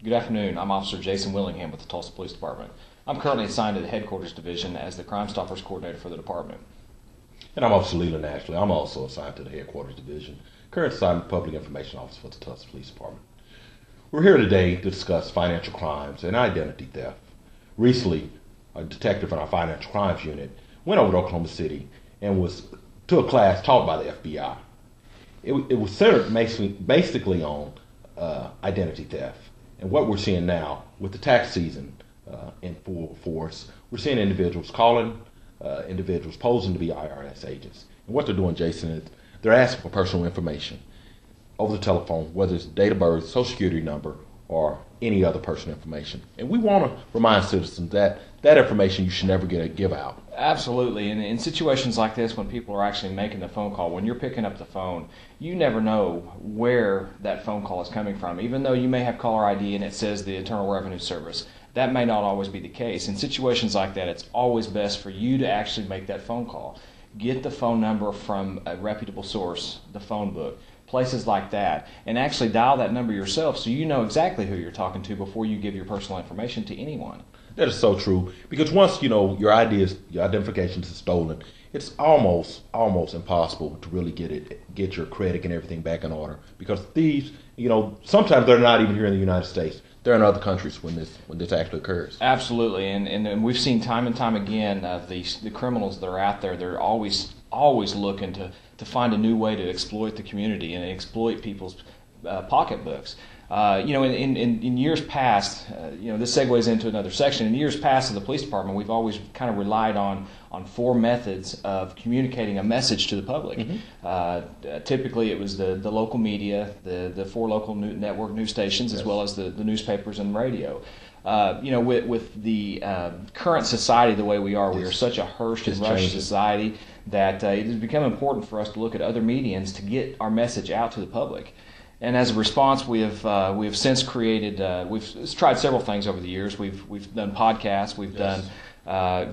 Good afternoon. I'm Officer Jason Willingham with the Tulsa Police Department. I'm currently assigned to the Headquarters Division as the Crime Stoppers Coordinator for the department. And I'm Officer Leland, actually. I'm also assigned to the Headquarters Division, current assignment Public Information Officer for the Tulsa Police Department. We're here today to discuss financial crimes and identity theft. Recently, a detective in our financial crimes unit went over to Oklahoma City and was to a class taught by the FBI. It was centered basically on identity theft. And what we're seeing now with the tax season in full force, we're seeing individuals calling individuals posing to be IRS agents. And what they're doing, Jason, is they're asking for personal information over the telephone, whether it's date of birth, social security number, or any other personal information. And we want to remind citizens that that information you should never give out. Absolutely. And in situations like this, when people are actually making the phone call, when you're picking up the phone, you never know where that phone call is coming from. Even though you may have caller ID and it says the Internal Revenue Service, that may not always be the case. In situations like that, it's always best for you to actually make that phone call. Get the phone number from a reputable source, the phone book, places like that, and actually dial that number yourself so you know exactly who you're talking to before you give your personal information to anyone. That is so true, because once your identification is stolen, it's almost impossible to really get your credit and everything back in order, because thieves, sometimes they're not even here in the United States. They're in other countries when this actually occurs. Absolutely, and we've seen time and time again the criminals that are out there. They're always looking to find a new way to exploit the community and exploit people's pocketbooks. In years past, this segues into another section. In years past of the police department, we've always kind of relied on four methods of communicating a message to the public. Mm-hmm. Typically, it was the local media, the four local network news stations, yes, as well as the newspapers and radio. With the current society the way we are such a hurried and rushed society that it has become important for us to look at other mediums to get our message out to the public. And as a response, we have since created. We've tried several things over the years. We've done podcasts. We've done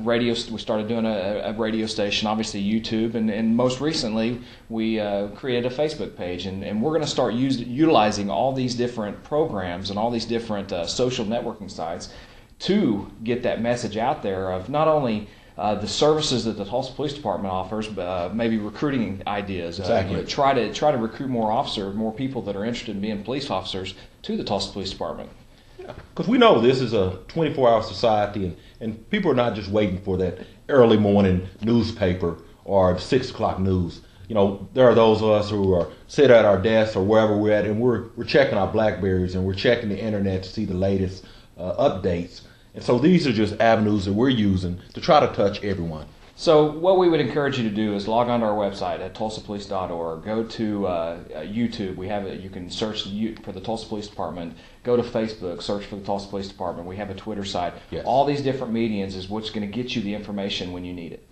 radio. We started doing a radio station, obviously YouTube, and most recently we created a Facebook page. And we're going to start utilizing all these different programs and all these different social networking sites to get that message out there of not only the services that the Tulsa Police Department offers, but maybe recruiting ideas. Exactly. Try to recruit more people that are interested in being police officers to the Tulsa Police Department. Yeah, because we know this is a 24-hour society, and people are not just waiting for that early morning newspaper or 6 o'clock news. There are those of us who are sit at our desks or wherever we're at, and we're checking our Blackberries and we're checking the internet to see the latest updates. And so these are just avenues that we're using to try to touch everyone. So what we would encourage you to do is log on to our website at tulsapolice.org. Go to YouTube. We have it. You can search for the Tulsa Police Department. Go to Facebook. Search for the Tulsa Police Department. We have a Twitter site. Yes. All these different mediums is what's going to get you the information when you need it.